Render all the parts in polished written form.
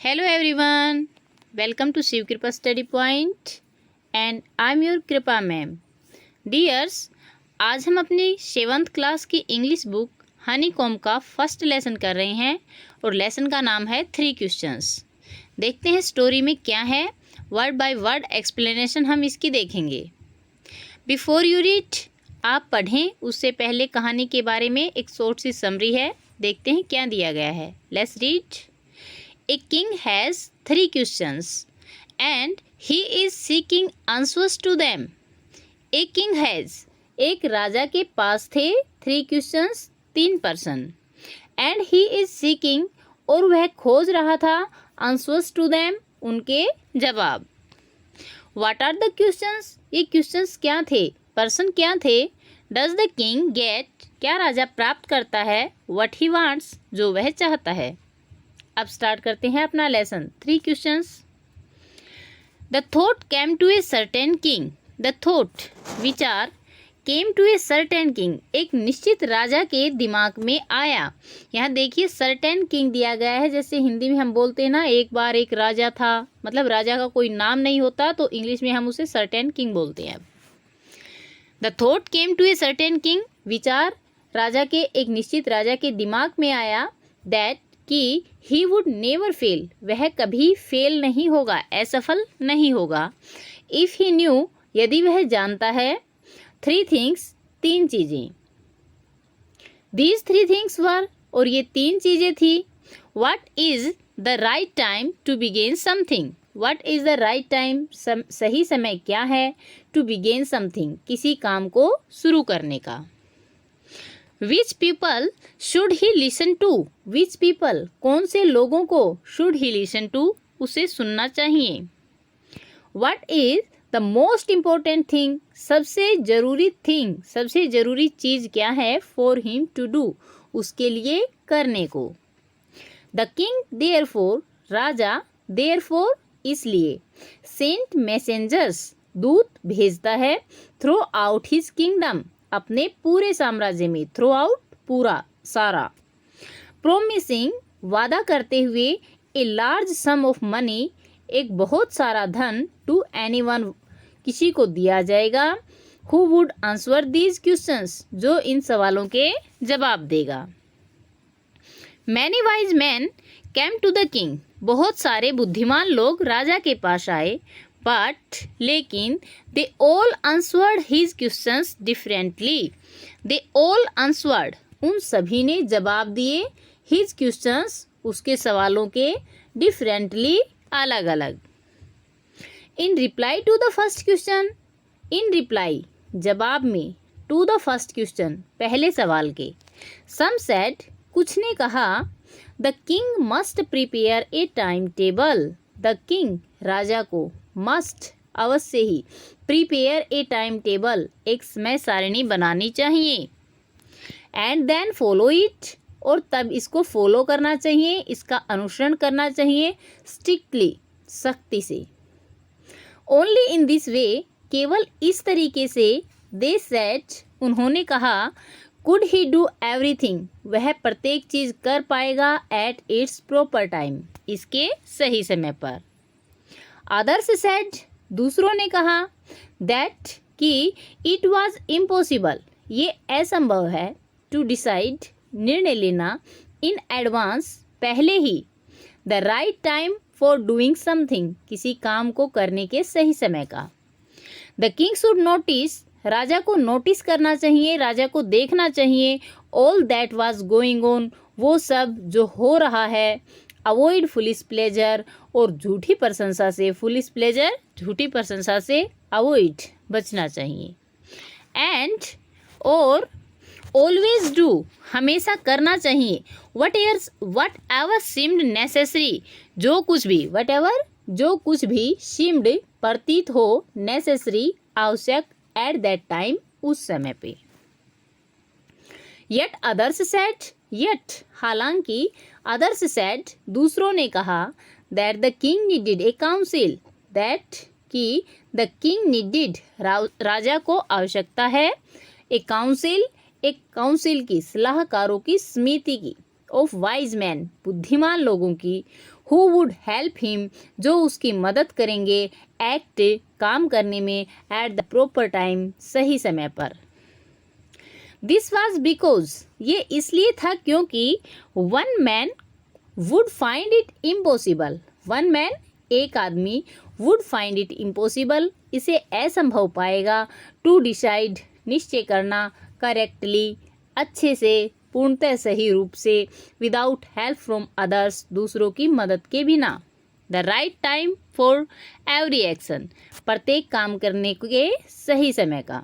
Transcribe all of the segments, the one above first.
Hello everyone, welcome to Shiv Kripa Study Point and I'm your कृपा ma'am. Dears, आज हम अपनी 7th class की इंग्लिश बुक हनीकॉम्ब का फर्स्ट लेसन कर रहे हैं और लेसन का नाम है 3 क्वेश्चंस। देखते हैं स्टोरी में क्या है, वर्ड बाय वर्ड एक्सप्लेनेशन हम इसकी देखेंगे। बिफोर यू रीड, आप पढ़ें उससे पहले कहानी के बारे में एक शॉर्ट सी समरी है, देखते हैं क्या दिया गया है। Let's read. A king has 3 questions and he is seeking answers to them. A king has, एक राजा के पास थे 3 questions, 3 प्रश्न, and he is seeking, और वह खोज रहा था answers to them, उनके जवाब। What are the questions? ये questions क्या थे, प्रश्न क्या थे। Does the king get, क्या राजा प्राप्त करता है what he wants, जो वह चाहता है। अब स्टार्ट करते हैं अपना lesson. 3 questions. The thought came to a certain king. The thought, विचार, came to a certain king, एक निश्चित राजा के दिमाग में आया। यहाँ देखिए सर्टेन किंग दिया गया है, जैसे हिंदी में हम बोलते हैं ना एक बार एक राजा था, मतलब राजा का कोई नाम नहीं होता तो इंग्लिश में हम उसे सर्टेन किंग बोलते हैं। The thought came to a certain king, विचार राजा के एक निश्चित राजा के दिमाग में आया, दैट कि ही वुड नेवर फेल, वह कभी फेल नहीं होगा, असफल नहीं होगा। इफ़ ही न्यू, यदि वह जानता है। 3 थिंग्स, 3 चीज़ें। दीज 3 थिंग्स वर, और ये 3 चीज़ें थी। What is the right time to begin something, what is the right time, सही समय क्या है, टू बिगेन समथिंग, किसी काम को शुरू करने का। Which people should he listen to, which people, कौन से लोगों को, शुड ही लिसन टू, उसे सुनना चाहिए। What is the most important thing, सबसे जरूरी थिंग, सबसे जरूरी चीज़ क्या है, फॉर हिम टू डू, उसके लिए करने को। The king therefore, Raja, therefore, इसलिए, सेंट मैसेंजर्स, दूत भेजता है, थ्रू आउट हिज किंगडम, अपने पूरे साम्राज्य में, थ्रू आउट, पूरा, सारा। प्रोमिसिंग, वादा करते हुए, a large some of money, एक बहुत सारा धन, टू एनीवन, किसी को दिया जाएगा, who would answer these questions, जो इन सवालों के जवाब देगा। Many wise man came to the king, बहुत सारे बुद्धिमान लोग राजा के पास आए, बट, लेकिन, they all answered his questions differently, they all answered, उन सभी ने जवाब दिए, हिज क्वेश्चंस, उसके सवालों के, डिफरेंटली, अलग अलग। In reply to the first question, in reply, जवाब में, टू द फर्स्ट क्वेश्चन, पहले सवाल के, सम सेड, कुछ ने कहा, the king must prepare a time table, the king, राजा को, मस्ट, अवश्य ही, प्रिपेयर ए टाइम टेबल, एक समय सारिणी बनानी चाहिए, एंड देन फॉलो इट, और तब इसको फॉलो करना चाहिए, इसका अनुसरण करना चाहिए, स्ट्रिक्टली, सख्ती से। ओनली इन दिस वे, केवल इस तरीके से, दे सेड, उन्होंने कहा, कुड ही डू एवरीथिंग, वह प्रत्येक चीज कर पाएगा, एट इट्स प्रॉपर टाइम, इसके सही समय पर। अदर्स सेड, दूसरों ने कहा, दैट, कि इट वॉज इम्पॉसिबल, ये असंभव है, टू डिसाइड, निर्णय लेना, इन एडवांस, पहले ही, the right time for doing something, किसी काम को करने के सही समय का। द किंग शुड नोटिस, राजा को नोटिस करना चाहिए, राजा को देखना चाहिए, all that was going on, वो सब जो हो रहा है, अवॉइड फुलिश प्लेजर, और झूठी प्रशंसा से, फुलिश प्लेजर, झूठी प्रशंसा से, अवॉइड, बचना चाहिए। एंड, और, ऑलवेज डू, हमेशा करना चाहिए, वट एवर सीम्ड नेसेसरी, जो कुछ भी, वट एवर, जो कुछ भी, सीम्ड, प्रतीत हो, नेसेसरी, आवश्यक, एट दैट टाइम, उस समय पे। येट अदर्स सेड, येट, हालांकि, अदर्स सेड, दूसरों ने कहा, that the king needed A council, that, कि द किंग नीडेड, राजा को आवश्यकता है, ए काउंसिल, एक काउंसिल की, सलाहकारों की, समिति की, ऑफ वाइज मैन, बुद्धिमान लोगों की, हु वुड हेल्प हिम, जो उसकी मदद करेंगे, एक्ट, काम करने में, एट द प्रॉपर टाइम, सही समय पर। दिस वॉज बिकॉज, ये इसलिए था क्योंकि one man would find it impossible, one man, एक आदमी, वुड फाइंड इट इम्पॉसिबल, इसे असंभव पाएगा, टू डिसाइड, निश्चय करना, करेक्टली, अच्छे से, पूर्णतः सही रूप से, विदाउट हेल्प फ्रॉम अदर्स, दूसरों की मदद के बिना, the right time for every action, प्रत्येक काम करने के सही समय का।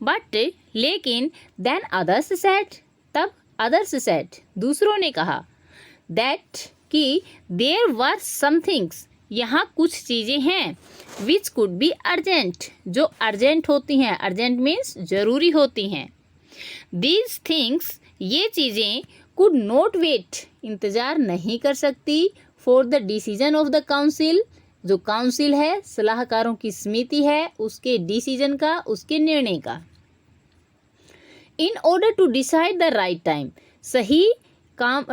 बट, लेकिन, देन अदर्स सेड, तब अदर्स सेड, दूसरों ने कहा, दैट, कि देयर वर सम थिंग्स, यहाँ कुछ चीज़ें हैं, विच कुड बी अर्जेंट, जो अर्जेंट होती हैं, अर्जेंट मीन्स जरूरी होती हैं। दीज थिंग्स, ये चीज़ें, कुड नॉट वेट, इंतज़ार नहीं कर सकती, for the decision of the council, जो काउंसिल है, सलाहकारों की समिति है, उसके डिसीजन का, उसके निर्णय का। In order to decide the right time, सही काम,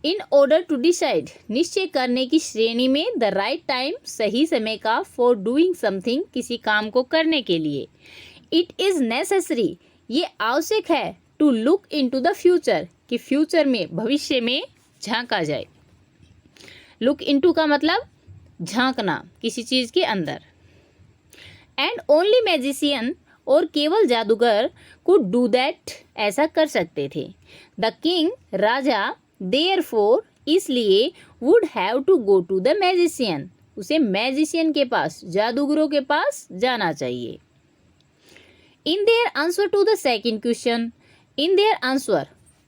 इन ऑर्डर टू डिसाइड, निश्चय करने की श्रेणी में, द राइट टाइम, सही समय का, फॉर डूइंग समथिंग, किसी काम को करने के लिए। इट इज़ नेसेसरी, ये आवश्यक है, to look into the future, कि फ्यूचर में, भविष्य में झांका जाए। लुक इनटू का मतलब झांकना, किसी चीज़ के अंदर। एंड ओनली मैजिशियन, और केवल जादूगर, कुड डू दैट, ऐसा कर सकते थे। द किंग, राजा, देयरफॉर, इसलिए, would have to go to the magician, उसे मैजिशियन के पास, जादूगरों के पास जाना चाहिए। In their answer to the second question, in their answer,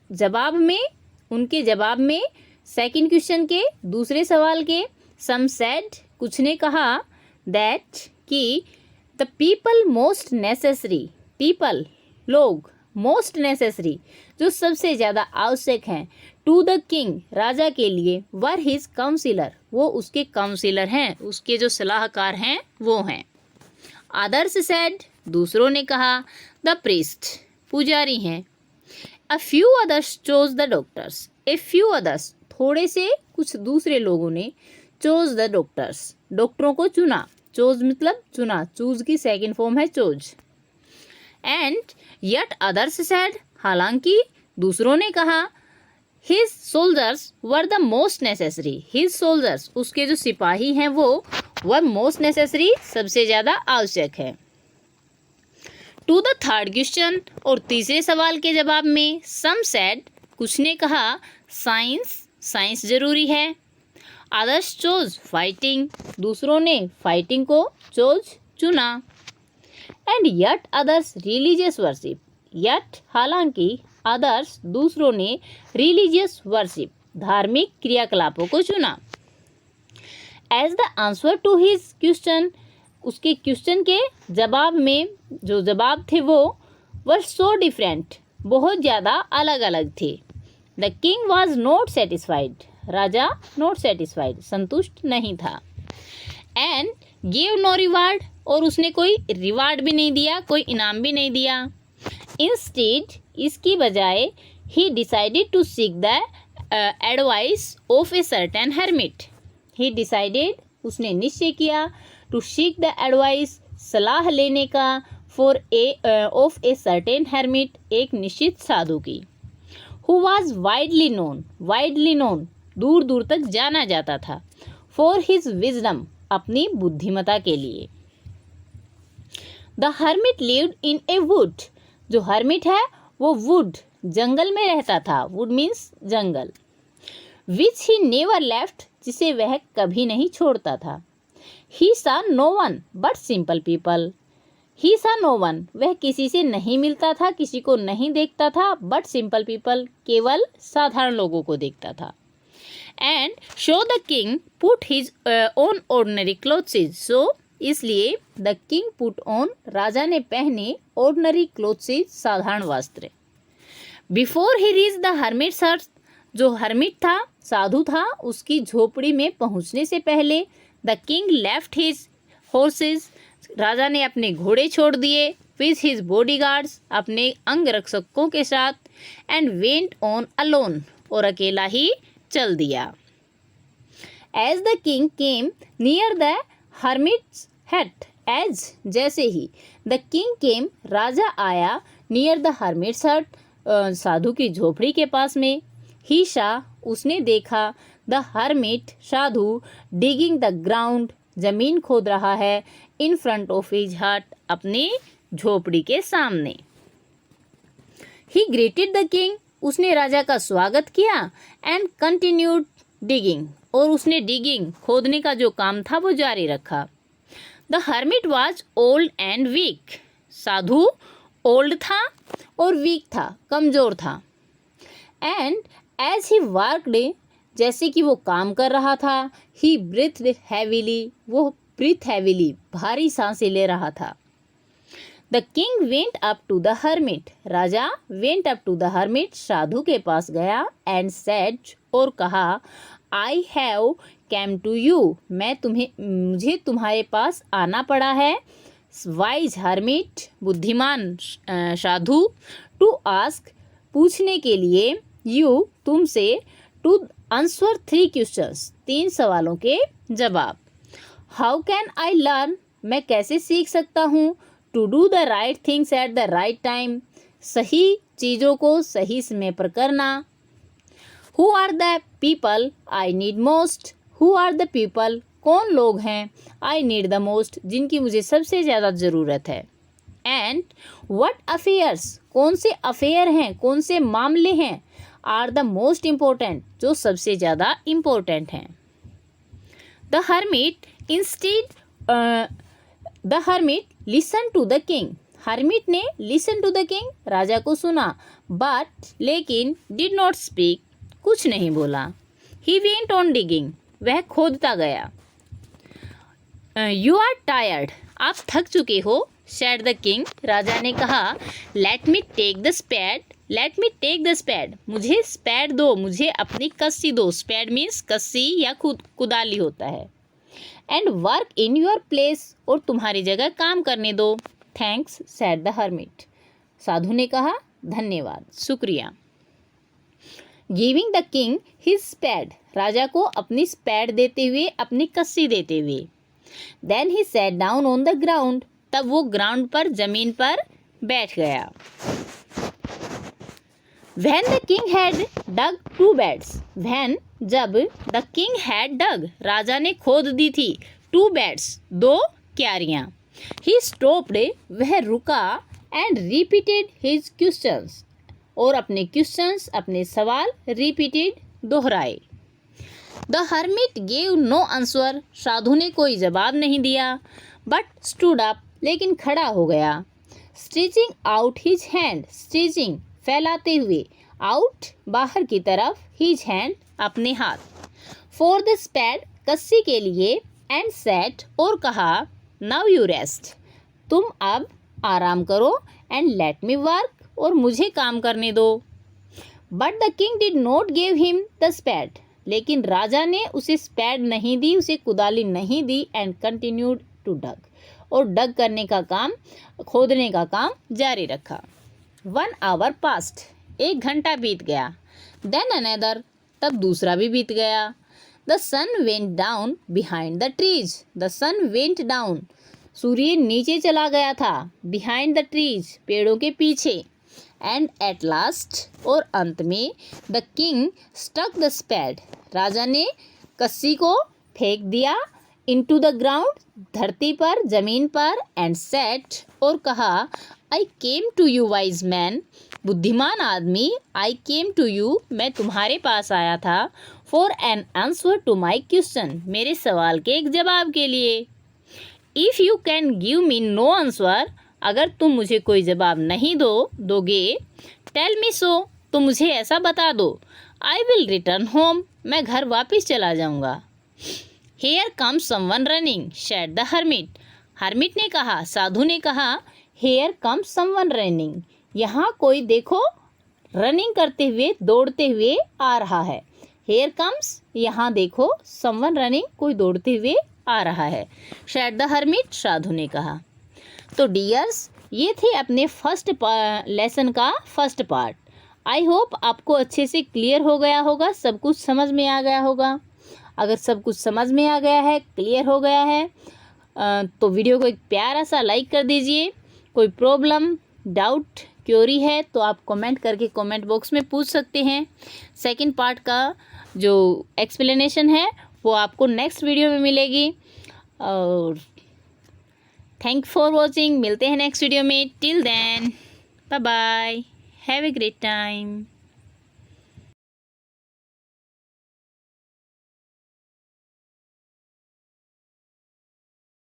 जवाब में, उनके जवाब में, सेकंड क्वेश्चन के, दूसरे सवाल के, सम सेड, कुछ ने कहा, दैट, कि the people most necessary, people, लोग, मोस्ट नेसेसरी, जो सबसे ज़्यादा आवश्यक हैं, टू द किंग, राजा के लिए, वर हिज काउंसिलर, वो उसके काउंसिलर हैं, उसके जो सलाहकार हैं वो हैं। अदर्स सेड, दूसरों ने कहा, द प्रीस्ट, पुजारी हैं। A few others chose the doctors, a few others, थोड़े से कुछ दूसरे लोगों ने, चोज द डॉक्टर्स, डॉक्टरों को चुना, चोज मतलब चुना, चूज की सेकंड फॉर्म है chose. And yet others said, हालांकि दूसरों ने कहा, his soldiers were the most necessary, his soldiers, उसके जो सिपाही हैं वो, वर मोस्ट नेसेसरी, सबसे ज़्यादा आवश्यक है। टू द थर्ड क्वेश्चन, और तीसरे सवाल के जवाब में, सम सेड, कुछ ने कहा, साइंस, साइंस जरूरी है। अदर्स चोज फाइटिंग, दूसरों ने फाइटिंग को चोज, चुना। And yet others religious worship, yet, हालांकि, अदर्स, दूसरों ने, रिलीजियस वर्शिप, धार्मिक क्रियाकलापों को चुना। As the answer to his question, उसके क्वेश्चन के जवाब में, जो जवाब थे वो, वर सो डिफरेंट, बहुत ज़्यादा अलग अलग थे। The king was not satisfied, Raja not satisfied, संतुष्ट नहीं था। एंड गिव नो रिवार्ड, और उसने कोई रिवार्ड भी नहीं दिया, कोई इनाम भी नहीं दिया। इंस्टेड, इसकी बजाय, he decided to seek the advice of a certain hermit, he decided, उसने निश्चय किया, टू सीक द एडवाइस, सलाह लेने का, for of a certain hermit, एक निश्चित साधु की। Who was widely known, widely known, दूर दूर तक जाना जाता था, फॉर हिज विजडम, अपनी बुद्धिमता के लिए। The hermit lived in a wood, जो हर्मिट है वो वुड, जंगल में रहता था, वुड मीन्स जंगल। विच ही नेवर लेफ्ट, जिसे वह कभी नहीं छोड़ता था। He saw no one but simple people, he saw no one, वह किसी से नहीं मिलता था, किसी को नहीं देखता था, बट सिंपल पीपल, केवल साधारण लोगों को देखता था। And so the king put his own ordinary clothes, so, इसलिए, द किंग पुट ऑन, राजा ने पहने, ऑर्डिनरी क्लोथ्स, साधारण वस्त्र। Before he reach the hermit's hut, जो हर्मिट था, साधु था, उसकी झोपड़ी में पहुंचने से पहले, the king left his horses, राजा ने अपने घोड़े छोड़ दिए, विथ हिज बॉडीगार्ड्स, अपने अंगरक्षकों के साथ, एंड वेंट ऑन अलोन, और अकेला ही चल दिया। As the king came near the hermit's hut, as जैसे ही, द किंग केम राजा आया, नियर द हर्मिट्स हट साधु की झोपड़ी के पास में, ही सा उसने देखा, the hermit Sadhu, digging the ground जमीन खोद रहा है, इन फ्रंट ऑफ हिज हट अपने झोपड़ी के सामने। ही ग्रेटेड द किंग उसने राजा का स्वागत किया, एंड कंटिन्यूड डिगिंग और उसने डिगिंग खोदने का जो काम था वो जारी रखा। The hermit was old and weak साधु ओल्ड था और वीक था, कमज़ोर था। एंड एज ही वर्कड जैसे कि वो काम कर रहा था, ही ब्रीथ्ड हैवीली वो ब्रीथ हैवीली भारी सांसें ले रहा था। The king went up to the hermit राजा went up to the hermit साधु के पास गया, एंड सेड और कहा, I have came to you मुझे तुम्हारे पास आना पड़ा है, वाइज हर्मिट बुद्धिमान साधु, टू आस्क पूछने के लिए, यू तुमसे, टू आंसर 3 क्वेश्चंस 3 सवालों के जवाब। हाउ कैन आई लर्न मैं कैसे सीख सकता हूँ, to do the right things at the right time सही चीज़ों को सही समय पर करना। Who are the people I need most who are the people कौन लोग हैं, आई नीड द मोस्ट जिनकी मुझे सबसे ज़्यादा ज़रूरत है। एंड व्हाट अफेयर्स कौन से अफेयर हैं कौन से मामले हैं, आर द मोस्ट इम्पोर्टेंट जो सबसे ज़्यादा इम्पोर्टेंट हैं। The hermit listen to the king hermit ने लिसन टू द किंग राजा को सुना, बट लेकिन डिड नॉट स्पीक कुछ नहीं बोला। ही वेंट ऑन डिगिंग वह खोदता गया। यू आर टायर्ड आप थक चुके हो, सेड द किंग राजा ने कहा, लेट मी टेक द स्पैड मुझे स्पैड दो, मुझे अपनी कस्सी दो। स्पैड मीन्स कस्सी या कुदाली होता है। And work in your place और तुम्हारी जगह काम करने दो। थैंक्स सेड द हर्मिट साधु ने कहा, धन्यवाद शुक्रिया। Giving the king his spade राजा को अपनी स्पैड देते हुए अपनी कस्सी देते हुए। Then he sat down on the ground तब वो ग्राउंड पर जमीन पर बैठ गया। When the king had dug 2 beds जब द किंग हैड डग राजा ने खोद दी थी 2 beds 2 क्यारियां। ही स्टॉप्ड वह रुका, एंड रिपीटेड हिज क्वेश्चंस और अपने क्वेश्चंस अपने सवाल रिपीटेड दोहराए। The hermit gave no answer साधु ने कोई जवाब नहीं दिया, बट स्टूड अप लेकिन खड़ा हो गया। Stretching out his hand stretching फैलाते हुए, आउट बाहर की तरफ, हिज हैंड अपने हाथ, फॉर द स्पैड कस्सी के लिए, एंड सेट और कहा, नाउ यू रेस्ट तुम अब आराम करो, एंड लेट मी वर्क और मुझे काम करने दो। But the king did not give him the spade लेकिन राजा ने उसे स्पैड नहीं दी, उसे कुदाली नहीं दी, एंड कंटिन्यूड टू डग और डग करने का काम खोदने का काम जारी रखा। 1 hour passed 1 घंटा बीत गया। देन अनदर तब दूसरा भी बीत गया। The sun went down behind the trees the sun went down सूर्य नीचे चला गया था, बिहाइंड द ट्रीज पेड़ों के पीछे। एंड एट लास्ट और अंत में, द किंग स्टक द स्पैड राजा ने कस्सी को फेंक दिया, इनटू द ग्राउंड धरती पर जमीन पर, एंड सेट और कहा, I came to you wise man बुद्धिमान आदमी, आई केम टू यू मैं तुम्हारे पास आया था, for an answer to my question मेरे सवाल के एक जवाब के लिए। If you can give me no answer अगर तुम मुझे कोई जवाब नहीं दोगे, टेल मी सो तो मुझे ऐसा बता दो, आई विल रिटर्न होम मैं घर वापस चला जाऊंगा। Here comes someone running said the hermit hermit ने कहा, साधु ने कहा, हेयर कम्स समवन रनिंग यहाँ कोई देखो रनिंग करते हुए दौड़ते हुए आ रहा है। हेयर कम्स यहाँ देखो, समवन रनिंग कोई दौड़ते हुए आ रहा है, सेड द हर्मिट साधु ने कहा। तो डियर्स ये थे अपने फर्स्ट लेसन का फर्स्ट पार्ट। आई होप आपको अच्छे से क्लियर हो गया होगा, सब कुछ समझ में आ गया होगा। अगर सब कुछ समझ में आ गया है, क्लियर हो गया है, तो वीडियो को एक प्यारा सा लाइक कर दीजिए। कोई प्रॉब्लम, डाउट, क्वेरी है तो आप कमेंट करके कमेंट बॉक्स में पूछ सकते हैं। सेकंड पार्ट का जो एक्सप्लेनेशन है वो आपको नेक्स्ट वीडियो में मिलेगी। और थैंक फॉर वॉचिंग। मिलते हैं नेक्स्ट वीडियो में। Till then bye bye, have a great time.